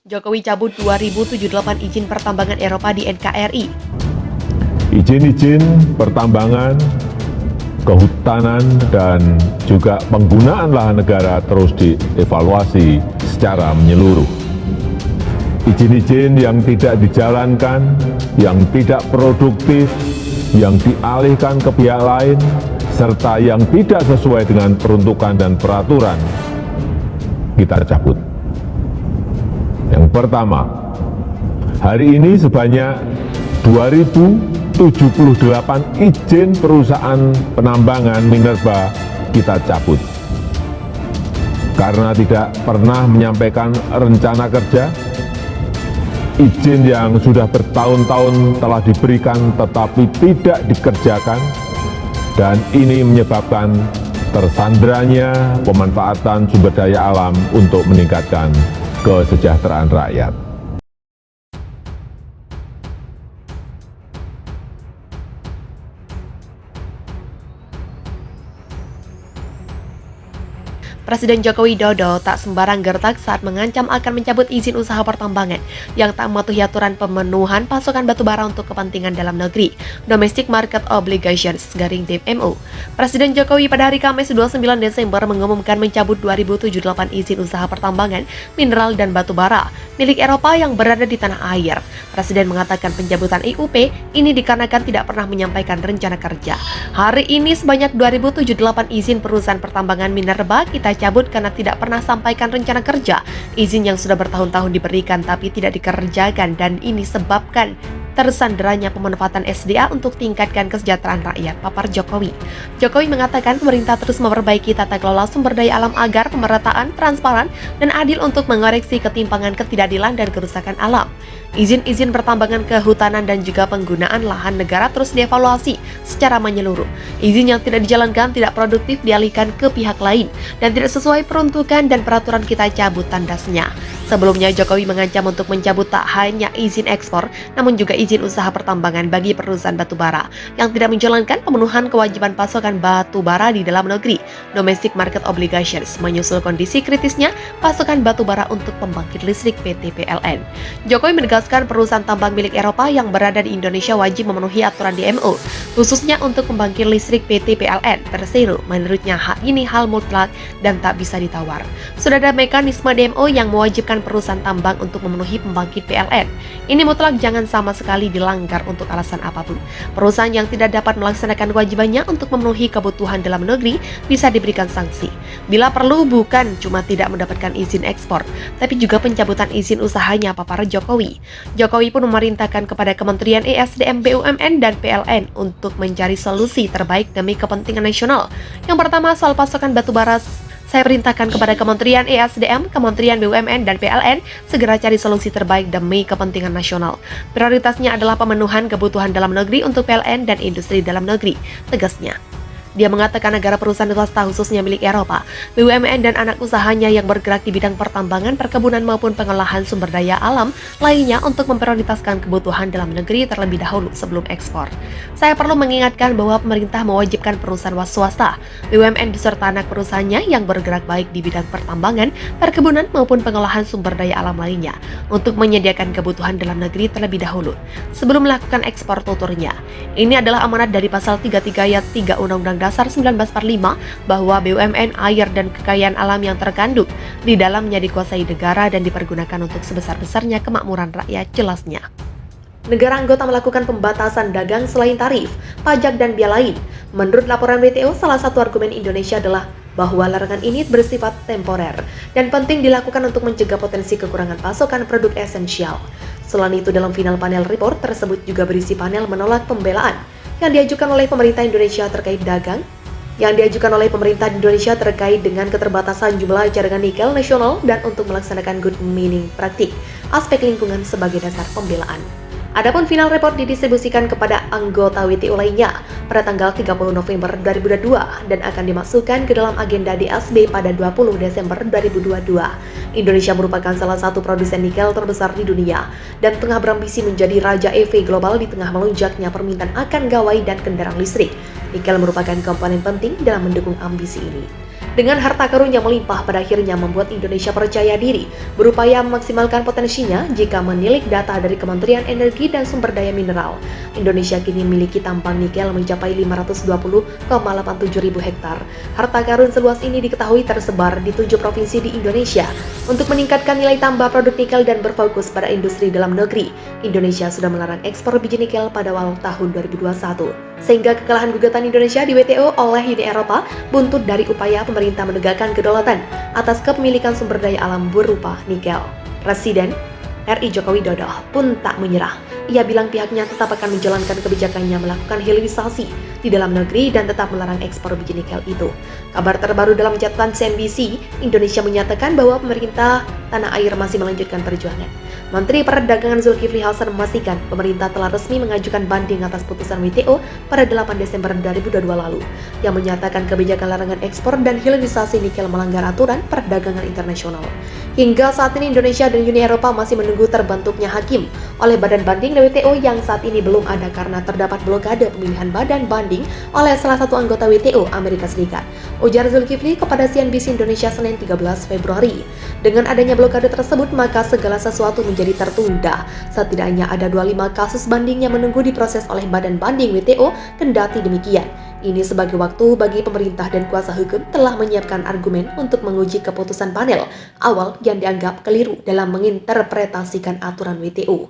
Jokowi cabut 2078 izin pertambangan Eropa di NKRI. Izin-izin pertambangan, kehutanan, dan juga penggunaan lahan negara terus dievaluasi secara menyeluruh. Izin-izin yang tidak dijalankan, yang tidak produktif, yang dialihkan ke pihak lain, serta yang tidak sesuai dengan peruntukan dan peraturan, kita cabut. Yang pertama, hari ini sebanyak 2078 izin perusahaan penambangan minerba kita cabut. Karena tidak pernah menyampaikan rencana kerja, izin yang sudah bertahun-tahun telah diberikan tetapi tidak dikerjakan, dan ini menyebabkan tersandranya pemanfaatan sumber daya alam untuk meningkatkan kesejahteraan rakyat. Presiden Joko Widodo tak sembarang gertak saat mengancam akan mencabut izin usaha pertambangan yang tak mematuhi aturan pemenuhan pasokan batubara untuk kepentingan dalam negeri, Domestic Market Obligations (DMO). Presiden Jokowi pada hari Kamis 29 Desember mengumumkan mencabut 2078 izin usaha pertambangan, mineral dan batubara milik Eropa yang berada di tanah air. Presiden mengatakan pencabutan IUP ini dikarenakan tidak pernah menyampaikan rencana kerja. Hari ini sebanyak 2078 izin perusahaan pertambangan minerba kita cabut karena tidak pernah sampaikan rencana kerja. Izin yang sudah bertahun-tahun diberikan tapi tidak dikerjakan, dan ini sebabkan tersanderanya pemanfaatan SDA untuk tingkatkan kesejahteraan rakyat, papar Jokowi. Jokowi mengatakan pemerintah terus memperbaiki tata kelola sumber daya alam agar pemerataan, transparan, dan adil untuk mengoreksi ketimpangan, ketidakadilan, dan kerusakan alam. Izin-izin pertambangan, kehutanan, dan juga penggunaan lahan negara terus dievaluasi secara menyeluruh. Izin yang tidak dijalankan, tidak produktif dialihkan ke pihak lain, dan tidak sesuai peruntukan dan peraturan kita cabut, tandasnya. Sebelumnya, Jokowi mengancam untuk mencabut tak hanya izin ekspor, namun juga izin usaha pertambangan bagi perusahaan batubara yang tidak menjalankan pemenuhan kewajiban pasokan batubara di dalam negeri, Domestic Market Obligations, menyusul kondisi kritisnya pasokan batubara untuk pembangkit listrik PT PLN. Jokowi menegaskan perusahaan tambang milik Eropa yang berada di Indonesia wajib memenuhi aturan DMO, khususnya untuk pembangkit listrik PT PLN Persero. Menurutnya, ini hal mutlak dan tak bisa ditawar. Sudah ada mekanisme DMO yang mewajibkan perusahaan tambang untuk memenuhi pembangkit PLN. Ini mutlak, jangan sama sekali dilanggar untuk alasan apapun. Perusahaan yang tidak dapat melaksanakan kewajibannya untuk memenuhi kebutuhan dalam negeri bisa diberikan sanksi. Bila perlu, bukan cuma tidak mendapatkan izin ekspor, tapi juga pencabutan izin usahanya, papar Jokowi. Jokowi pun memerintahkan kepada Kementerian ESDM, BUMN, dan PLN untuk mencari solusi terbaik demi kepentingan nasional. Yang pertama, soal pasokan batubara. Saya perintahkan kepada Kementerian ESDM, Kementerian BUMN, dan PLN segera cari solusi terbaik demi kepentingan nasional. Prioritasnya adalah pemenuhan kebutuhan dalam negeri untuk PLN dan industri dalam negeri, tegasnya. Dia mengatakan negara perusahaan swasta khususnya milik Eropa, BUMN, dan anak usahanya yang bergerak di bidang pertambangan, perkebunan maupun pengolahan sumber daya alam lainnya untuk memprioritaskan kebutuhan dalam negeri terlebih dahulu sebelum ekspor. Saya perlu mengingatkan bahwa pemerintah mewajibkan perusahaan swasta, BUMN beserta anak perusahaannya yang bergerak baik di bidang pertambangan, perkebunan maupun pengolahan sumber daya alam lainnya untuk menyediakan kebutuhan dalam negeri terlebih dahulu sebelum melakukan ekspor, tuturnya. Ini adalah amanat dari pasal 33 ayat 3 Undang-Undang Dasar 1945 bahwa BUMN, air, dan kekayaan alam yang terkandung di dalamnya dikuasai negara dan dipergunakan untuk sebesar-besarnya kemakmuran rakyat, jelasnya. Negara anggota melakukan pembatasan dagang selain tarif, pajak, dan biaya lain. Menurut laporan WTO, salah satu argumen Indonesia adalah bahwa larangan ini bersifat temporer dan penting dilakukan untuk mencegah potensi kekurangan pasokan produk esensial. Selain itu, dalam final panel report tersebut juga berisi panel menolak pembelaan yang diajukan oleh pemerintah Indonesia terkait dengan keterbatasan jumlah jaringan nikel nasional dan untuk melaksanakan good mining praktik, aspek lingkungan sebagai dasar pembelaan. Adapun final report didistribusikan kepada anggota WTO lainnya pada tanggal 30 November 2022 dan akan dimasukkan ke dalam agenda DSB pada 20 Desember 2022. Indonesia merupakan salah satu produsen nikel terbesar di dunia dan tengah berambisi menjadi raja EV global di tengah melonjaknya permintaan akan gawai dan kendaraan listrik. Nikel merupakan komponen penting dalam mendukung ambisi ini. Dengan harta karun yang melimpah, pada akhirnya membuat Indonesia percaya diri berupaya memaksimalkan potensinya jika menilik data dari Kementerian Energi dan Sumber Daya Mineral. Indonesia kini memiliki tambang nikel mencapai 520,87 ribu hektar. Harta karun seluas ini diketahui tersebar di 7 provinsi di Indonesia. Untuk meningkatkan nilai tambah produk nikel dan berfokus pada industri dalam negeri, Indonesia sudah melarang ekspor biji nikel pada awal tahun 2021. Sehingga kekalahan gugatan Indonesia di WTO oleh Uni Eropa buntut dari upaya pemerintah menegakkan kedaulatan atas kepemilikan sumber daya alam berupa nikel. Presiden RI Joko Widodo pun tak menyerah. Ia bilang pihaknya tetap akan menjalankan kebijakannya melakukan hilirisasi di dalam negeri dan tetap melarang ekspor biji nikel itu. Kabar terbaru dalam catatan CNBC, Indonesia menyatakan bahwa pemerintah tanah air masih melanjutkan perjuangan. Menteri Perdagangan Zulkifli Hasan memastikan pemerintah telah resmi mengajukan banding atas putusan WTO pada 8 Desember 2022 lalu yang menyatakan kebijakan larangan ekspor dan hilirisasi nikel melanggar aturan perdagangan internasional. Hingga saat ini Indonesia dan Uni Eropa masih menunggu terbentuknya hakim oleh badan banding WTO yang saat ini belum ada karena terdapat blokade pemilihan badan banding oleh salah satu anggota WTO Amerika Serikat. Ujar Zulkifli kepada CNBC Indonesia Senin 13 Februari. Dengan adanya blokade tersebut, maka segala sesuatu menjadi tertunda. Setidaknya ada 25 kasus banding yang menunggu diproses oleh badan banding WTO, kendati demikian. Ini sebagai waktu bagi pemerintah dan kuasa hukum telah menyiapkan argumen untuk menguji keputusan panel awal yang dianggap keliru dalam menginterpretasikan aturan WTO.